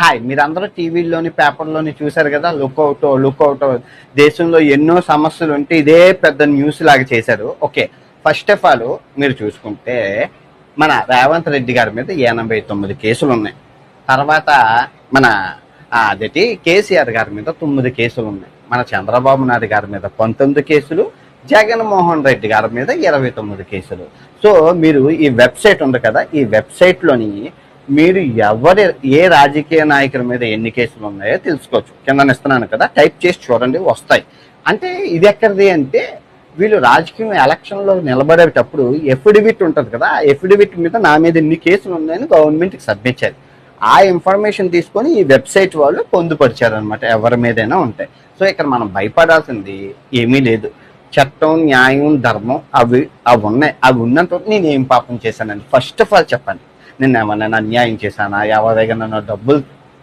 Hi మీరందరూ టీవీలోని పేపర్లోని చూశారు కదా, లుక్అవుట్ దేశంలో ఎన్నో సమస్యలు ఉంటే ఇదే పెద్ద న్యూస్ లాగా చేశారు. ఓకే, ఫస్ట్ ఆఫ్ ఆల్ మీరు చూసుకుంటే మన రేవంత్ రెడ్డి గారి మీద 89 కేసులు ఉన్నాయి. తర్వాత మన అదేంటి కేసీఆర్ గారి మీద 9 కేసులు ఉన్నాయి. మన చంద్రబాబు నాయుడు గారి మీద 19 కేసులు, జగన్మోహన్ రెడ్డి గారి మీద 29 కేసులు. సో మీరు ఈ వెబ్సైట్ ఉంది కదా, ఈ వెబ్సైట్లోని మీరు ఏ రాజకీయ నాయకుల మీద ఎన్ని కేసులు ఉన్నాయో తెలుసుకోవచ్చు. కింద ఇస్తున్నాను కదా, టైప్ చేసి చూడండి, వస్తాయి. అంటే ఇది ఎక్కడిది అంటే వీళ్ళు రాజకీయ ఎలక్షన్లో నిలబడేటప్పుడు ఎఫిడవిట్ ఉంటుంది కదా, ఆ ఎఫిడవిట్ మీద నా మీద ఎన్ని కేసులు ఉన్నాయని గవర్నమెంట్కి సబ్మిట్ చేయాలి. ఆ ఇన్ఫర్మేషన్ తీసుకొని ఈ వెబ్సైట్ వాళ్ళు పొందుపరిచారు అనమాట, ఎవరి మీదైనా ఉంటాయి. సో ఇక్కడ మనం భయపడాల్సింది ఏమీ లేదు. చట్టం, న్యాయం, ధర్మం అవి ఉన్నాయి. అవి ఉన్నంత నేను ఏం పాపం చేశానండి ఫస్ట్ ఆఫ్ ఆల్ చెప్పండి. నేను ఏమన్నా అన్యాయం చేశానా, ఎవరి దగ్గర నన్ను డబ్బులు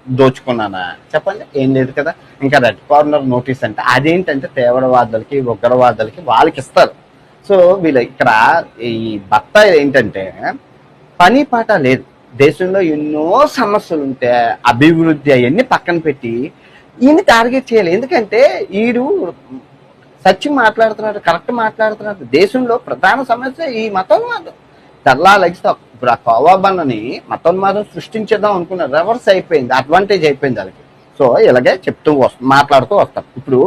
దోచుకున్నానా చెప్పండి? ఏం లేదు కదా. ఇంకా రెడ్ కార్నర్ నోటీస్ అంటే అదేంటంటే తీవ్రవాదులకి, ఉగ్రవాదులకి వాళ్ళకి ఇస్తారు. సో వీళ్ళు ఇక్కడ ఈ భర్త ఏంటంటే పని పాట లేదు. దేశంలో ఎన్నో సమస్యలు ఉంటే అభివృద్ధి అవన్నీ పక్కన పెట్టి ఈయన టార్గెట్ చేయాలి. ఎందుకంటే ఈడు సత్యం మాట్లాడుతున్నాడు, కరెక్ట్ మాట్లాడుతున్నాడు. దేశంలో ప్రధాన సమస్య ఈ మతోన్మాదం. తెల్లాలగిస్తే ఇప్పుడు ఆ కోవాబన్నని మతోన్మాదం సృష్టించేద్దాం అనుకున్నారు, రివర్స్ అయిపోయింది, అడ్వాంటేజ్ అయిపోయింది వాళ్ళకి. సో ఇలాగే చెప్తూ మాట్లాడుతూ వస్తాం. ఇప్పుడు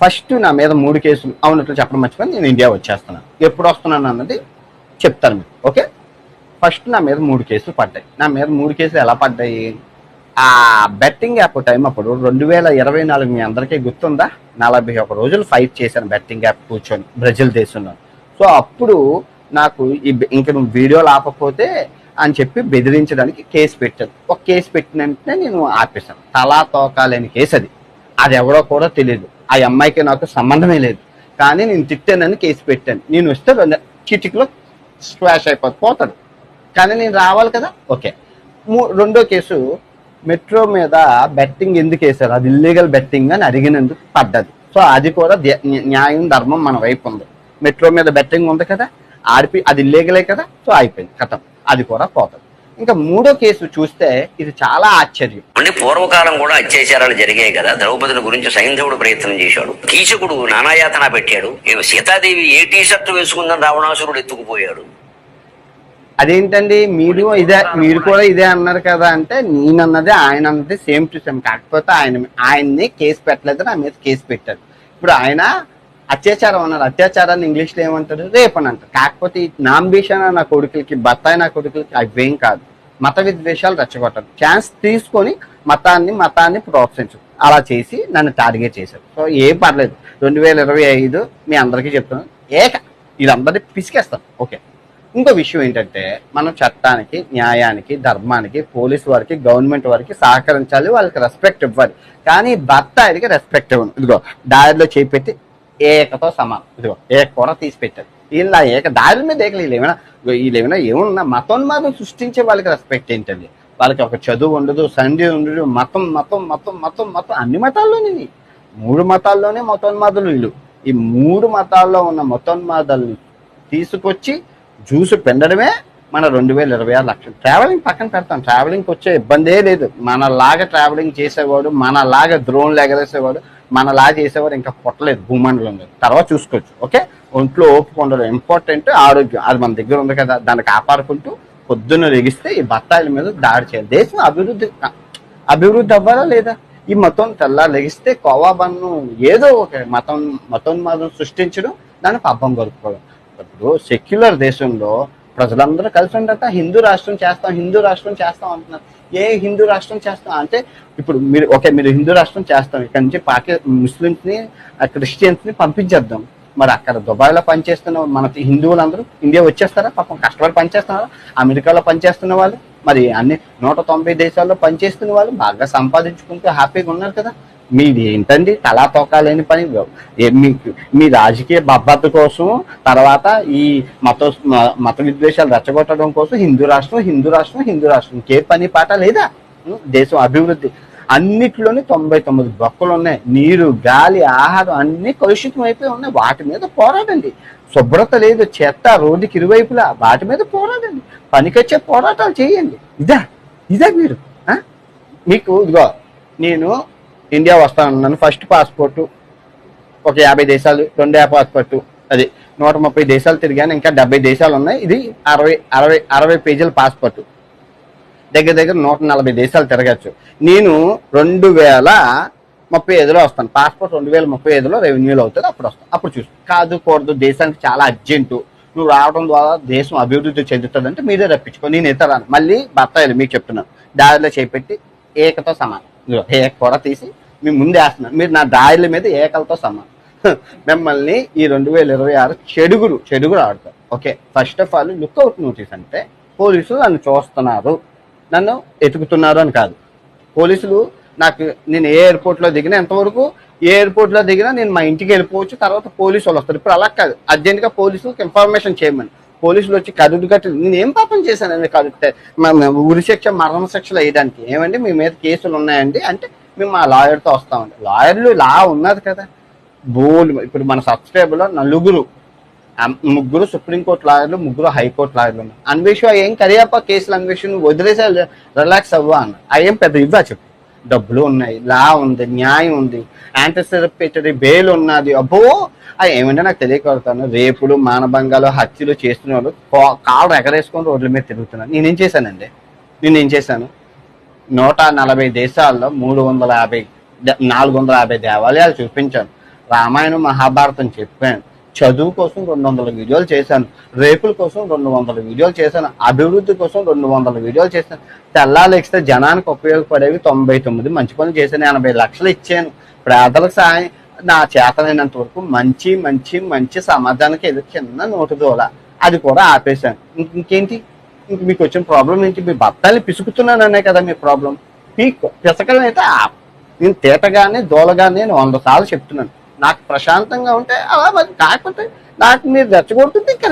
ఫస్ట్ నా మీద 3 కేసులు అవునట్లు చెప్పడం మర్చిపోయి నేను ఇండియా వచ్చేస్తున్నాను. ఎప్పుడు వస్తున్నాను అన్నది చెప్తాను మీకు. ఓకే, ఫస్ట్ నా మీద 3 కేసులు పడ్డాయి. నా మీద 3 కేసులు ఎలా పడ్డాయి? ఆ బెట్టింగ్ యాప్ టైం అప్పుడు 2024 మీ అందరికీ గుర్తుందా? 41 రోజులు ఫైట్ చేశాను బెట్టింగ్ యాప్ కూర్చొని బ్రెజిల్ దేశంలో. సో అప్పుడు నాకు ఇంక నువ్వు వీడియోలు ఆపకపోతే అని చెప్పి బెదిరించడానికి కేసు పెట్టాను. ఒక కేసు పెట్టిన వెంటనే నేను ఆపేశాను. తలా తోకాలేని కేసు అది. అది ఎవరో కూడా తెలియదు. ఆ అమ్మాయికి నాకు సంబంధమే లేదు. కానీ నేను తిట్టానని కేసు పెట్టాను. నేను వస్తే చిటికలో స్క్వాష్ అయిపోతాడు. కానీ నేను రావాలి కదా. ఓకే, రెండో కేసు మెట్రో మీద బెట్టింగ్ ఎందుకు వేశారు, అది ఇల్లీగల్ బెట్టింగ్ అని అడిగినందుకు పడ్డది. సో అది కూడా న్యాయం, ధర్మం మన వైపు ఉంది. మెట్రో మీద బెట్టింగ్ ఉంది కదా, అది ఇల్లీగలే కదా. సో అయిపోయింది, కథం, అది కూడా పోతుంది. ఇంకా మూడో కేసు చూస్తే ఇది చాలా ఆశ్చర్యం. అంటే పూర్వకాలం కూడా అత్యాచారాలు జరిగాయి కదా. ద్రౌపదిని గురించి సైంధవుడు ప్రయత్నం చేశాడు, కీచకుడు నానాయాతన పెట్టాడు. సీతాదేవి ఏ టీ షర్ట్ వేసుకుందని రావణాసురుడు ఎత్తుకుపోయాడు. అదేంటండి మీరు కూడా ఇదే అన్నారు కదా అంటే, నేనన్నది ఆయన అన్నది సేమ్ టు సేమ్. కాకపోతే ఆయన్ని కేసు పెట్టలేదు, నా మీద కేసు పెట్టారు. ఇప్పుడు ఆయన అత్యాచారం అన్నారు. అత్యాచారాన్ని ఇంగ్లీష్లో ఏమంటారు? రేప్ అని అంటారు. కాకపోతే నాంబిషన్ నా కొడుకులకి, బత్తాయి నా కొడుకులకి అవేం కాదు. మత విద్వేషాలు రెచ్చగొట్టారు. ఛాన్స్ తీసుకొని మతాన్ని ప్రోత్సహించు అలా చేసి నన్ను టార్గెట్ చేశారు. సో ఏం పర్లేదు. 2025 మీ అందరికీ చెప్తున్నాను, వీళ్ళందరినీ పిసికేస్తాను. ఓకే, ఇంకో విషయం ఏంటంటే మనం చట్టానికి, న్యాయానికి, ధర్మానికి, పోలీసు వారికి, గవర్నమెంట్ వారికి సహకరించాలి, వాళ్ళకి రెస్పెక్ట్ ఇవ్వాలి. కానీ భర్త ఆయనకి రెస్పెక్ట్ ఇవ్వను. ఇదిగో దారిలో చేపెట్టి ఏకతో సమానం. ఇదిగో కూర తీసి పెట్టారు. వీళ్ళ దారి మీద వీళ్ళేమైనా ఏమన్నా మతోన్మాదం సృష్టించే వాళ్ళకి రెస్పెక్ట్ ఏంటండి? వాళ్ళకి ఒక చదువు ఉండదు, సంధి ఉండదు. మతం మతం మతం మతం మతం అన్ని మతాల్లోనే 3 మతాల్లోనే మతోన్మాదులు వీళ్ళు. ఈ 3 మతాల్లో ఉన్న మతోన్మాదాలు తీసుకొచ్చి జ్యూసు పెండడమే మన 2026 లక్షలు. ట్రావెలింగ్ పక్కన పెడతాం, ట్రావెలింగ్కి వచ్చే ఇబ్బందే లేదు. మనలాగా ట్రావెలింగ్ చేసేవాడు, మనలాగా డ్రోన్లు ఎగరేసేవాడు, మనలాగా చేసేవాడు ఇంకా పుట్టలేదు భూమండలంలో. తర్వాత చూసుకోవచ్చు. ఓకే, ఒంట్లో ఓపిక ఉండదు. ఇంపార్టెంట్ ఆరోగ్యం, అది మన దగ్గర ఉంది కదా, దాన్ని కాపాడుకుంటూ పొద్దున్న లెగిస్తే ఈ బత్తాయిల మీద దాడి చేయాలి. దేశం అభివృద్ధి అవ్వాలా లేదా? ఈ మతం తెల్లా లెగిస్తే కోవాబన్ను ఏదో ఒక మతోన్మాదం సృష్టించడం, దాన్ని పబ్బం గడుపుకోవడం. ఇప్పుడు సెక్యులర్ దేశంలో ప్రజలందరూ కలిసి ఉండట హిందూ రాష్ట్రం చేస్తాం అంటున్నారు. ఏ హిందూ రాష్ట్రం చేస్తాం అంటే ఇప్పుడు మీరు హిందూ రాష్ట్రం చేస్తాం, ఇక్కడ నుంచి ముస్లిమ్స్ని, క్రిస్టియన్స్ని పంపించేద్దాం. మరి అక్కడ దుబాయ్లో పనిచేస్తున్న మన హిందువులందరూ ఇండియా వచ్చేస్తారా? పాపం కష్టపడి పనిచేస్తున్నారా? అమెరికాలో పనిచేస్తున్న వాళ్ళు, మరి అన్ని 190 దేశాల్లో పనిచేస్తున్న వాళ్ళు బాగా సంపాదించుకుంటూ హ్యాపీగా ఉన్నారు కదా. మీది ఏంటండి తలా తోకాలేని పని? మీ రాజకీయ బబ్బత కోసం, తర్వాత ఈ మత విద్వేషాలు రెచ్చగొట్టడం కోసం హిందూ రాష్ట్రం ఇంకే పని పాట లేదా? దేశం అభివృద్ధి అన్నిట్లోనే 99 బొక్కలు ఉన్నాయి. నీరు, గాలి, ఆహారం అన్ని కలుషితం అయిపోయి ఉన్నాయి. వాటి మీద పోరాడండి. శుభ్రత లేదు, చెత్త రోడ్డుకి ఇరువైపులా, వాటి మీద పోరాడండి. పనికొచ్చే పోరాటాలు చేయండి. ఇదా మీరు మీకు ఇదిగో నేను ఇండియా వస్తానన్నాను, ఫస్ట్ పాస్పోర్టు ఒక 50 దేశాలు, రెండో పాస్పోర్టు, అది 130 దేశాలు తిరిగాను, ఇంకా 70 దేశాలు ఉన్నాయి. ఇది 60 పేజీల పాస్పోర్టు, దగ్గర దగ్గర 140 దేశాలు తిరగచ్చు. నేను 2035లో వస్తాను. పాస్పోర్ట్ 2035లో రెవెన్యూలో అవుతుంది, అప్పుడు వస్తాను. అప్పుడు చూసి కాదు కూడదు, దేశానికి చాలా అర్జెంటు, నువ్వు రావడం ద్వారా దేశం అభివృద్ధి చెందుతుందంటే మీరే రప్పించుకో, నేను ఇతరాను. మళ్ళీ బత్తాయిలు మీకు చెప్తున్నాను, దారిలో చేపెట్టి ఏకతో సమానం, ఏక కూడా తీసి మీ ముందు వేస్తున్నాను, మీరు నా దారిల మీద ఏకలతో సమానం. మిమ్మల్ని ఈ 2026 చెడుగురు ఆడతారు. Okay, first of all lookout notice అంటే పోలీసులు నన్ను చూస్తున్నారు, నన్ను ఎతుకుతున్నారు అని కాదు. పోలీసులు నేను ఏ ఎయిర్పోర్ట్లో దిగినా, ఎంతవరకు ఏ ఎయిర్పోర్ట్లో దిగినా నేను మా ఇంటికి వెళ్ళిపోవచ్చు, తర్వాత పోలీసు వాళ్ళు వస్తారు. ఇప్పుడు అలా కాదు, అర్జెంట్గా పోలీసులకు ఇన్ఫర్మేషన్ చేయమని పోలీసులు వచ్చి కదుడు కట్టి నేను ఏం పాపం చేశానండి, ఉరి శిక్ష మరణ శిక్షలు వేయడానికి ఏమండి మీ మీద కేసులు ఉన్నాయండి అంటే మేము మా లాయర్తో వస్తామండి. లాయర్లు లా ఉన్నది కదా, ఇప్పుడు మన సబ్స్క్రైబర్లో 3 సుప్రీంకోర్టు లాయర్లు, 3 హైకోర్టు లాయర్లు ఉన్నారు. అన్వేషణ ఏం కరియాప కేసులు అన్వేషణ వదిలేసే రిలాక్స్ అవ్వా అన్న, అయ్యేం పెద్ద ఇవ్వా చెప్పు, డబ్బులు ఉన్నాయి, లా ఉంది, న్యాయం ఉంది, యాంటిసిపేటరీ బెయిల్ ఉన్నది. అబ్బో అవి ఏమంటే నాకు తెలియకూడతాను. రేపులు, మానభంగాలు, హత్యలు చేస్తున్న వాళ్ళు కాళ్ళు ఎగరేసుకొని రోడ్ల మీద తిరుగుతున్నారు. నేనేం చేశానండి, 140 దేశాల్లో 450 దేవాలయాలు చూపించాను, రామాయణం మహాభారతం చెప్పాను, చదువు కోసం 200 వీడియోలు చేశాను, రేపుల కోసం 200 వీడియోలు చేశాను, అభివృద్ధి కోసం 200 వీడియోలు చేశాను. తెల్లాలేస్తే జనానికి ఉపయోగపడేవి 99 మంచి పనులు చేశాను, 80 లక్షలు ఇచ్చాను, పేదలకు సాయం, నా చేతనైనంత వరకు మంచి మంచి మంచి సమాధానానికి ఏదో చిన్న నోటు దోల అది కూడా ఆపేశాను. ఇంకేంటి, ఇంక మీకు వచ్చిన ప్రాబ్లం ఏంటి, మీ బత్తాన్ని పిసుకుతున్నాననే కదా మీ ప్రాబ్లం. పిసకలం అయితే నేను తేటగానే దోలగానే నేను 100 సార్లు చెప్తున్నాను. నాకు ప్రశాంతంగా ఉంటే అలా, మరి కాకపోతే నాకు మీరు రెచ్చగొడుతుంది ఇంకా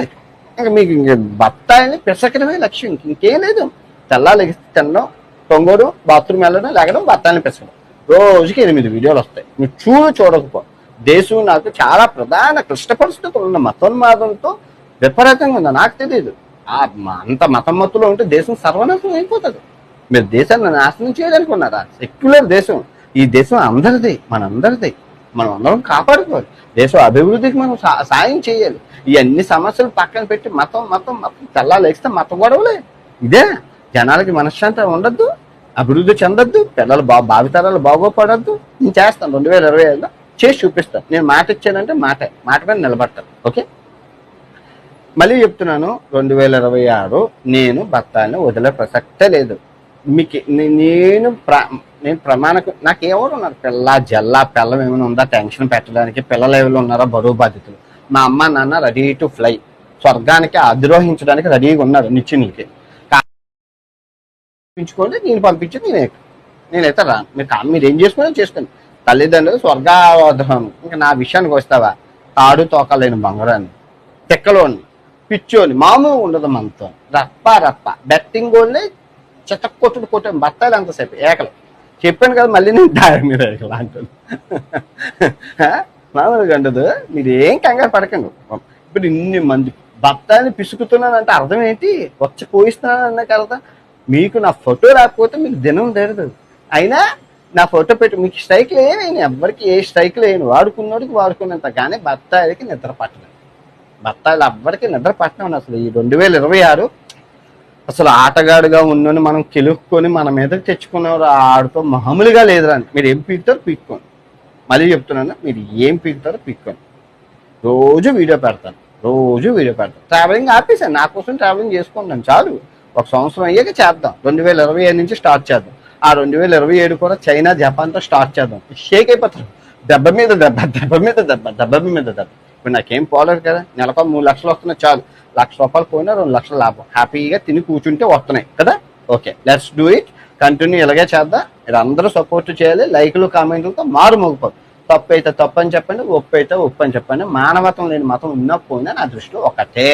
మీకు ఇంక బత్తాయిని పిసకడమే లక్ష్యం, ఇంకేం లేదు. తెల్లాలి తినడం, తొంగడు, బాత్రూమ్ వెళ్ళడం, లేకడం, బత్తాయిని పిసకడం. రోజుకి 8 వీడియోలు వస్తాయి, మీరు చూడకపో. దేశం నాకు చాలా ప్రధాన క్లిష్ట పరిస్థితులు ఉన్న మతోన్మాదంతో విపరీతంగా ఉంది. నాకు తెలియదు, అంత మతమ్మత్తులో ఉంటే దేశం సర్వనాశనం అయిపోతుంది. మీరు దేశాన్ని నాశనం చేయడానికి ఉన్నారా? సెక్యులర్ దేశం, ఈ దేశం అందరిది, మనందరిది, మనం అందరం కాపాడుకోవాలి. దేశం అభివృద్ధికి మనం సాయం చేయాలి. ఇవన్నీ సమస్యలు పక్కన పెట్టి మతం మతం మతం తెల్లాలేస్తే మత గొడవలే. ఇదే జనాలకి మనశ్శాంతి ఉండద్దు, అభివృద్ధి చెందొద్దు, పిల్లలు భావితరాలు బాగోపడద్దు. నేను చేస్తాను, 2025లో చేసి చూపిస్తాను. నేను మాట ఇచ్చానంటే మాట మీద నిలబడతాను. ఓకే, మళ్ళీ చెప్తున్నాను, 2026 నేను బత్తాయిని వదిలే ప్రసక్తే లేదు. మీకు నేను ప్రమాణకు నాకు ఎవరు ఉన్నారు, పిల్లం ఏమైనా ఉందా టెన్షన్ పెట్టడానికి, పిల్లలు ఎవరు ఉన్నారా బరువు బాధ్యతలు. మా అమ్మ నాన్న రెడీ టు ఫ్లై, స్వర్గానికి అధిరోహించడానికి రెడీగా ఉన్నారు నిత్యునికి. పంపించుకోండి, నేను పంపించి నేనైతే రాను. మీరు ఏం చేసుకుని చేసుకోండి. తల్లిదండ్రులు స్వర్గావధానం. ఇంకా నా విషయానికి వస్తావా, తాడు తోకలేని బంగారాన్ని, తెక్కలోని, పిచ్చోని, మామూలు ఉండదు మనతో. రప్ప బెట్టింగ్ గోళ్ళే కొట్టు బత్తాయిలు అంతసేపు ఏకలు చెప్పాను కదా. మళ్ళీ నేను దారి మీద ఏకలు అంటాను. మామూలుగా ఉండదు, మీరు ఏం కంగారు పడకండి. ఇప్పుడు ఇన్ని మంది బత్తాయిని పిసుకుతున్నానంటే అర్థం ఏంటి, వచ్చి పోయిస్తున్నాను అన్నాక అర్థం. మీకు నా ఫోటో రాకపోతే మీకు దినం తెరదు. అయినా నా ఫోటో పెట్టి మీకు స్ట్రైక్లు ఏమైనా, ఎవ్వరికి ఏ స్ట్రైక్లు వేయను, వాడుకున్నోడికి వాడుకున్నంత. కానీ బత్తాయిలకి నిద్ర పట్టలేదు, బత్తాయిలు ఎవ్వరికి నిద్ర పట్టడం. అసలు ఈ 2026 అసలు ఆటగాడుగా ఉన్నని మనం కెలుక్కొని మన మీదకి తెచ్చుకున్నవారు ఆడుతో మామూలుగా లేదురా. మీరు ఏం పీకుతారో పీక్కోండి. మళ్ళీ చెప్తున్నాను, మీరు ఏం పీకుతారో పీక్కోండి. రోజు వీడియో పెడతాను. ట్రావెలింగ్ ఆపేసాను, నా కోసం ట్రావెలింగ్ చేసుకుంటాను చాలు. 1 సంవత్సరం అయ్యాక చేద్దాం. 2025 నుంచి స్టార్ట్ చేద్దాం. ఆ 2027 కూడా చైనా జపాన్తో స్టార్ట్ చేద్దాం. షేక్ అయిపోతారు, దెబ్బ మీద దెబ్బ. ఇప్పుడు నాకేం పోలేదు కదా, నెలకు 3 లక్షలు వస్తున్నాయి చాలు. ₹1,00,000 పోయినా 2 లక్షలు లాభం. హ్యాపీగా తిని కూర్చుంటే వస్తున్నాయి కదా. Okay, let's do it. Continue ఇలాగే చేద్దాం. మీరు అందరూ సపోర్ట్ చేయాలి. లైకులు కామెంట్లతో మారుమోగిపోదు. తప్పు అయితే తప్పు అని చెప్పండి, ఒప్పు అయితే ఒప్పు అని చెప్పండి. మానవత్వం లేని మతం ఉన్నపోయినా నా దృష్టిలో ఒకటే.